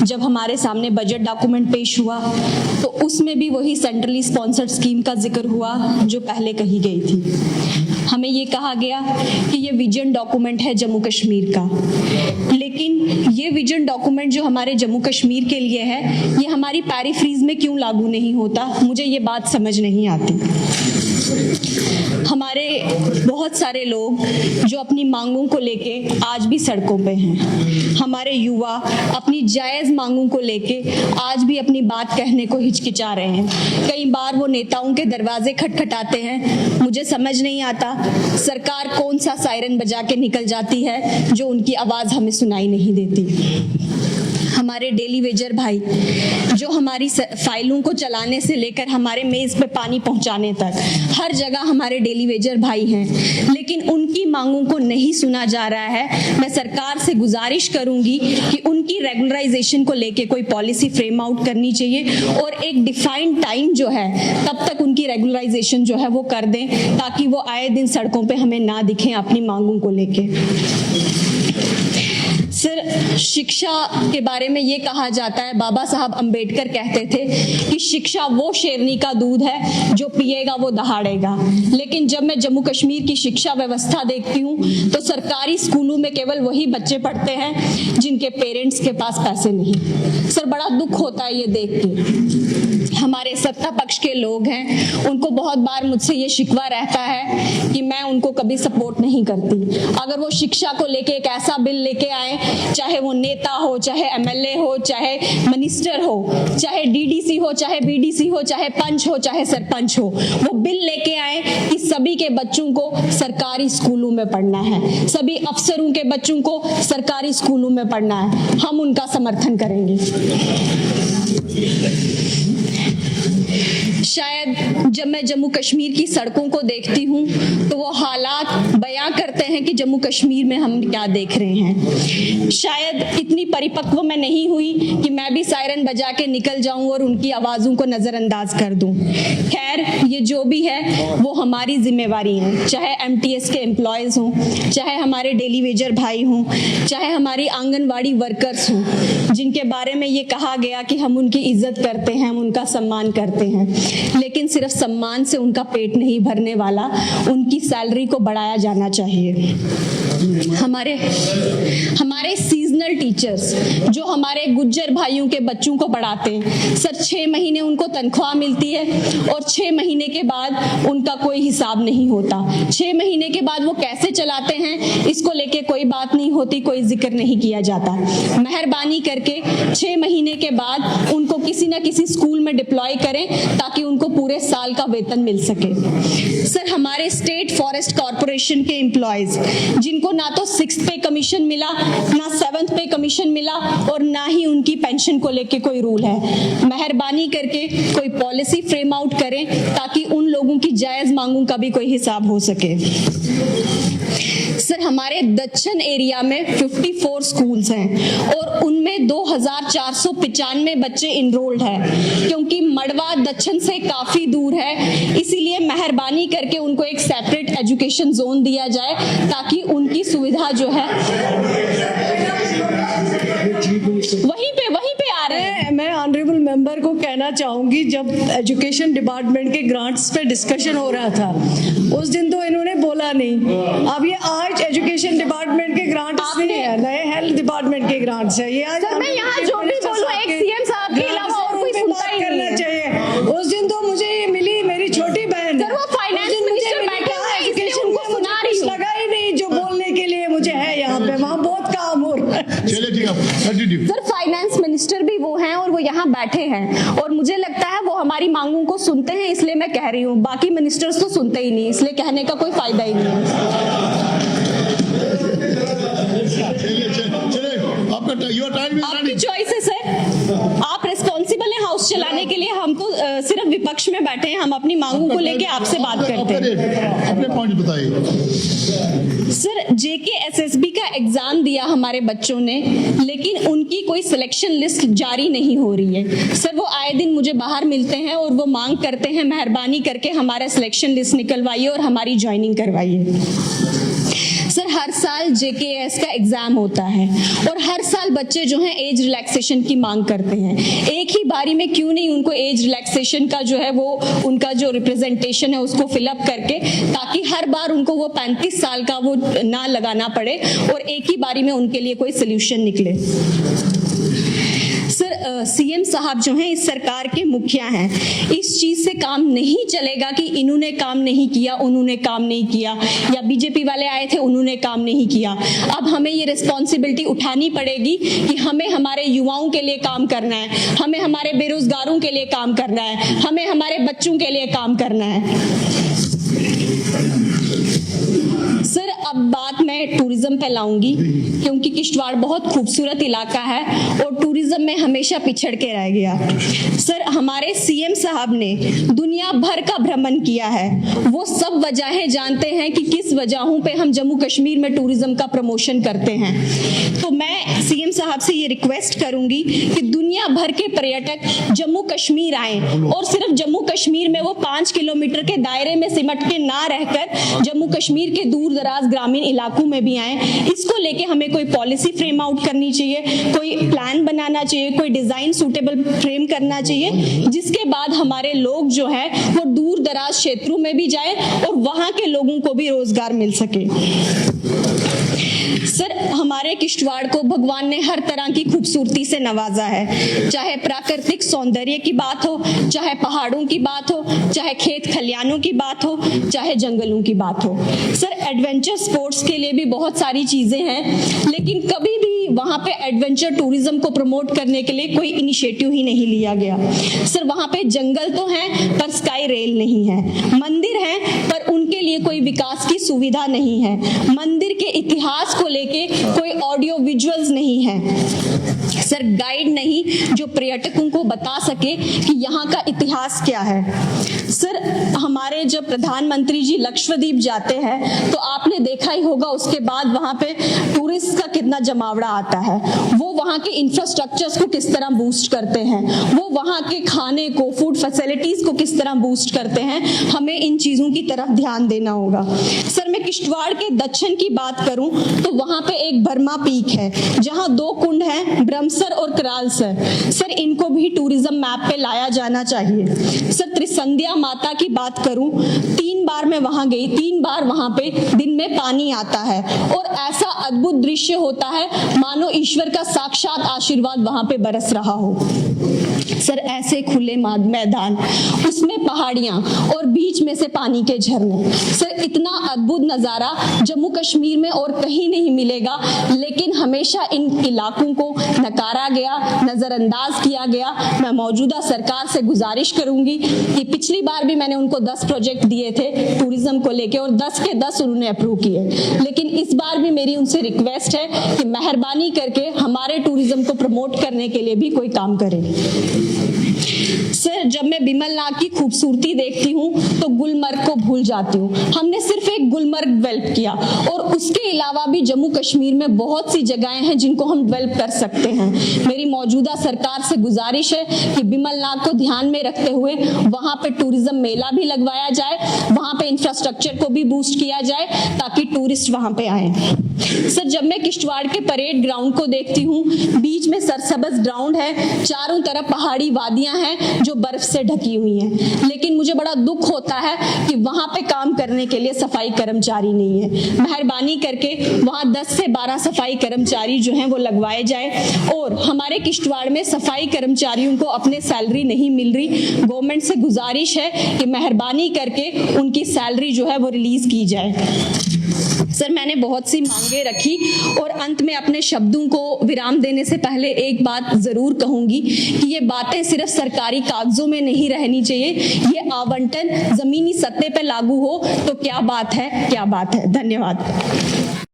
जब हमारे सामने बजट डॉक्यूमेंट पेश हुआ तो उसमें भी वही सेंट्रली स्पॉन्सर्ड स्कीम का जिक्र हुआ जो पहले कही गई थी। हमें ये कहा गया कि ये विजन डॉक्यूमेंट है जम्मू कश्मीर का, लेकिन ये विजन डॉक्यूमेंट जो हमारे जम्मू कश्मीर के लिए है, ये हमारी पैरीफ्रीज में क्यों लागू नहीं होता, मुझे ये बात समझ नहीं आती। हमारे बहुत सारे लोग जो अपनी मांगों को लेके आज भी सड़कों पे हैं, हमारे युवा अपनी जायज़ मांगों को लेके आज भी अपनी बात कहने को हिचकिचा रहे हैं। कई बार वो नेताओं के दरवाजे खटखटाते हैं, मुझे समझ नहीं आता सरकार कौन सा सायरन बजा के निकल जाती है जो उनकी आवाज़ हमें सुनाई नहीं देती। हमारे डेली वेजर भाई जो हमारी फाइलों को चलाने से लेकर हमारे मेज़ पे पानी पहुंचाने तक हर जगह हमारे डेली वेजर भाई हैं, लेकिन उनकी मांगों को नहीं सुना जा रहा है। मैं सरकार से गुजारिश करूंगी कि उनकी रेगुलराइजेशन को लेके कोई पॉलिसी फ्रेम आउट करनी चाहिए और एक डिफाइंड टाइम जो है तब तक उनकी रेगुलराइजेशन जो है वो कर दें, ताकि वो आए दिन सड़कों पर हमें ना दिखें अपनी मांगों को लेके। सर, शिक्षा के बारे में ये कहा जाता है, बाबा साहब अंबेडकर कहते थे कि शिक्षा वो शेरनी का दूध है जो पिएगा वो दहाड़ेगा। लेकिन जब मैं जम्मू कश्मीर की शिक्षा व्यवस्था देखती हूँ तो सरकारी स्कूलों में केवल वही बच्चे पढ़ते हैं जिनके पेरेंट्स के पास पैसे नहीं। सर, बड़ा दुख होता है ये देख के। हमारे सत्ता पक्ष के लोग हैं, उनको बहुत बार मुझसे ये शिकवा रहता है कि मैं उनको कभी सपोर्ट नहीं करती। अगर वो शिक्षा को लेके एक ऐसा बिल लेके आए, चाहे वो नेता हो, चाहे एमएलए हो, चाहे मिनिस्टर हो, चाहे डीडीसी हो, चाहे बीडीसी हो, चाहे पंच हो, चाहे सरपंच हो, वो बिल लेके आए कि सभी के बच्चों को सरकारी स्कूलों में पढ़ना है, सभी अफसरों के बच्चों को सरकारी स्कूलों में पढ़ना है, हम उनका समर्थन करेंगे। शायद जब मैं जम्मू कश्मीर की सड़कों को देखती हूँ तो वो हालात बयां करते हैं कि जम्मू कश्मीर में हम क्या देख रहे हैं। शायद इतनी परिपक्व मैं नहीं हुई कि मैं भी सायरन बजा के निकल जाऊं और उनकी आवाज़ों को नज़रअंदाज कर दूं। खैर, ये जो भी है वो हमारी जिम्मेवारी है, चाहे एमटीएस के एम्प्लॉयज़ हों, चाहे हमारे डेली वेजर भाई हों, चाहे हमारी आंगनवाड़ी वर्कर्स हों, जिनके बारे में ये कहा गया कि हम उनकी इज्जत करते हैं, हम उनका सम्मान करते हैं, लेकिन सिर्फ सम्मान से उनका पेट नहीं भरने वाला, उनकी सैलरी को बढ़ाया जाना चाहिए। हमारे सीजनल टीचर्स जो हमारे गुज्जर भाइयों के बच्चों को पढ़ाते हैं, सर 6 महीने उनको तनख्वाह मिलती है और 6 महीने के बाद उनका कोई हिसाब नहीं होता। 6 महीने के बाद वो कैसे चलाते हैं इसको लेके कोई बात नहीं होती, कोई जिक्र नहीं किया जाता। मेहरबानी करके 6 महीने के बाद उनको किसी ना किसी स्कूल में डिप्लॉय करें ताकि उनको पूरे साल का वेतन मिल सके। सर, हमारे स्टेट फॉरेस्ट कॉर्पोरेशन के एम्प्लॉयज जिनको ना तो 6th पे कमीशन मिला, ना 7th पे कमीशन मिला और ना ही उनकी पेंशन को लेके कोई रूल है, मेहरबानी करके कोई पॉलिसी फ्रेम आउट करें ताकि उन लोगों की जायज मांगों का भी कोई हिसाब हो सके। सर, हमारे दक्षिण एरिया में 54 स्कूल्स हैं और उनमें 2495 बच्चे इनरोल्ड हैं। क्योंकि मड़वा दक्षिण से काफी दूर है, इसीलिए मेहरबानी करके उनको एक सेपरेट एजुकेशन जोन दिया जाए ताकि उनकी सुविधा जो है वहीं पे आ रहे हैं। मैं ऑनरेबल मेंबर को कहना चाहूंगी, जब एजुकेशन डिपार्टमेंट के ग्रांट्स पे डिस्कशन हो रहा था उस दिन तो इन्होंने बोला नहीं। अब ये आज एजुकेशन डिपार्टमेंट के ग्रांट्स नहीं है, नए हेल्थ डिपार्टमेंट के ग्रांट्स है। ये आज मैं यहाँ जो भी बोलूं, एक सीएम साहब के अलावा और कोई सुनता ही नहीं है। चाहिए। उस दिन तो मुझे ये मिली, मेरी छोटी बहन, सर वो फाइनेंस मिनिस्टर बैठे हैं, इसलिए उनको सुना रही हूं। लगा ही नहीं जो बोलने के लिए मुझे है यहाँ पे, वहाँ बहुत काम हो रहा है। सर, फाइनेंस मिनिस्टर भी वो हैं और वो यहाँ बैठे हैं और मुझे लगता है वो हमारी मांगों को सुनते हैं, इसलिए मैं कह रही हूँ। बाकी मिनिस्टर्स तो सुनते ही नहीं, इसलिए कहने का कोई फायदा ही नहीं है। आपकी चॉइस है सर, आप रिस्पॉन्सिबल हैं हाउस चलाने के लिए, हम तो सिर्फ विपक्ष में बैठे हैं, हम अपनी मांगों को लेके आपसे बात करते हैं। अपने पॉइंट बताइए। सर, जेकेएसएसबी का एग्जाम दिया हमारे बच्चों ने, लेकिन उनकी कोई सिलेक्शन लिस्ट जारी नहीं हो रही है। सर, वो आए दिन मुझे बाहर मिलते हैं और वो मांग करते हैं मेहरबानी करके हमारा सिलेक्शन लिस्ट निकलवाइए और हमारी ज्वाइनिंग करवाइए। सर हर साल JKS का एग्जाम होता है और हर साल बच्चे जो हैं एज रिलैक्सेशन की मांग करते हैं। एक ही बारी में क्यों नहीं उनको एज रिलैक्सेशन का जो है वो उनका जो रिप्रेजेंटेशन है उसको फिलअप करके, ताकि हर बार उनको वो 35 साल का वो ना लगाना पड़े और एक ही बारी में उनके लिए कोई सोल्यूशन निकले। सर CM साहब जो हैं इस सरकार के मुखिया हैं, इस चीज से काम नहीं चलेगा कि इन्होंने काम नहीं किया, उन्होंने काम नहीं किया, या BJP वाले आए थे उन्होंने काम नहीं किया। अब हमें ये रिस्पॉन्सिबिलिटी उठानी पड़ेगी कि हमें हमारे युवाओं के लिए काम करना है, हमें हमारे बेरोजगारों के लिए काम करना है, हमें हमारे बच्चों के लिए काम करना है। सर अब बात मैं टूरिज्म पे लाऊंगी, क्योंकि किश्तवाड़ बहुत खूबसूरत इलाका है और टूरिज्म में हमेशा पिछड़ के रह गया। सर हमारे CM साहब ने दुनिया भर का भ्रमण किया है, वो सब वजहें जानते हैं कि किस वजहों पे हम जम्मू कश्मीर में टूरिज्म का प्रमोशन करते हैं। तो मैं CM साहब से ये रिक्वेस्ट करूंगी कि दुनिया भर के पर्यटक जम्मू कश्मीर आए और सिर्फ जम्मू कश्मीर में वो 5 किलोमीटर के दायरे में सिमट के ना रहकर जम्मू कश्मीर के दूर दराज ग्रामीण इलाकों में भी आए। इसको लेके हमें कोई पॉलिसी फ्रेम आउट करनी चाहिए, कोई प्लान बनाना चाहिए, कोई डिजाइन सूटेबल फ्रेम करना चाहिए, जिसके बाद हमारे लोग जो है वो दूर दराज क्षेत्रों में भी जाएं और वहां के लोगों को भी रोजगार मिल सके। सर हमारे किश्तवाड़ को भगवान ने हर तरह की खूबसूरती से नवाजा है, चाहे प्राकृतिक सौंदर्य की बात हो, चाहे पहाड़ों की बात हो, चाहे खेत खलियानों की बात हो, चाहे जंगलों की बात हो। सर एडवेंचर स्पोर्ट्स के लिए भी बहुत सारी चीजें हैं, लेकिन कभी भी वहां पे एडवेंचर टूरिज्म को प्रमोट करने के लिए कोई इनिशिएटिव ही नहीं लिया गया। सर वहां पे जंगल तो हैं पर स्काई रेल नहीं है, मंदिर हैं पर उनके लिए कोई विकास की सुविधा नहीं है, मंदिर के इतिहास को लेके कोई ऑडियो विजुअल्स नहीं है। सर गाइड नहीं जो पर्यटकों को बता सके कि यहाँ का इतिहास क्या है। सर हमारे जब प्रधानमंत्री जी लक्षद्वीप जाते हैं तो आपने देखा ही होगा उसके बाद वहां पे टूरिस्ट का कितना जमावड़ा आता है, वो वहां के इंफ्रास्ट्रक्चर्स को किस तरह बूस्ट करते हैं, वो वहां के खाने को, फूड फैसिलिटीज को किस तरह बूस्ट करते हैं। हमें इन चीजों की तरफ ध्यान देना होगा। सर मैं किश्तवाड़ के दक्षिण की बात करूं तो वहां पे एक बर्मा पीक है जहां 2 कुंड हैं, ब्रह्मसर और करालसर। सर इनको भी टूरिज्म मैप पे लाया जाना चाहिए। सर त्रिसंध्या माता की बात करूं, 3 बार मैं वहां गई, 3 बार वहां पे दिन में पानी आता है और ऐसा अद्भुत दृश्य होता है मानो ईश्वर का साक्षात आशीर्वाद वहां पे बरस रहा हो। सर ऐसे खुले मैदान, उसमें पहाड़ियां और बीच में से पानी के झरने। सर इतना अद्भुत नजारा जम्मू कश्मीर में और कहीं नहीं मिलेगा, लेकिन हमेशा इन इलाकों को नकारा गया, नजरअंदाज किया गया। मैं मौजूदा सरकार से गुजारिश करूंगी कि पिछली बार भी मैंने उनको 10 प्रोजेक्ट दिए थे टूरिज्म को लेके और 10 के 10 उन्होंने अप्रूव किए, लेकिन इस बार भी मेरी उनसे रिक्वेस्ट है कि मेहरबानी करके हमारे टूरिज्म को प्रमोट करने के लिए भी कोई काम करें। सर जब मैं बिमलनाथ की खूबसूरती देखती हूँ तो गुलमर्ग को भूल जाती हूँ। हमने सिर्फ एक गुलमर्ग डेवलप किया और उसके अलावा भी जम्मू कश्मीर में बहुत सी जगहें हैं जिनको हम डेवलप कर सकते हैं। मेरी मौजूदा सरकार से गुजारिश है कि बिमलनाथ को ध्यान में रखते हुए वहां पे टूरिज्म मेला भी लगवाया जाए, वहां पे इंफ्रास्ट्रक्चर को भी बूस्ट किया जाए ताकि टूरिस्ट वहां पे आए। सर जब मैं किश्तवाड़ के परेड ग्राउंड को देखती हूँ, बीच में सरसब्ज ग्राउंड है, चारों तरफ पहाड़ी वादियां हैं जो बर्फ से ढकी हुई हैं, लेकिन मुझे बड़ा दुख होता है कि वहां पे काम करने के लिए सफाई कर्मचारी नहीं है। मेहरबानी करके वहां 10 से 12 सफाई कर्मचारी जो हैं वो लगवाए जाए। और हमारे किश्तवाड़ में सफाई कर्मचारियों को अपने सैलरी नहीं मिल रही, गवर्नमेंट से गुजारिश है कि मेहरबानी करके उनकी सैलरी जो है वो रिलीज की जाए। सर मैंने बहुत सी मांगे रखी और अंत में अपने शब्दों को विराम देने से पहले एक बात जरूर कहूंगी कि ये बातें सिर्फ सरकारी कागजों में नहीं रहनी चाहिए, ये आवंटन जमीनी सतह पे लागू हो तो क्या बात है, क्या बात है। धन्यवाद।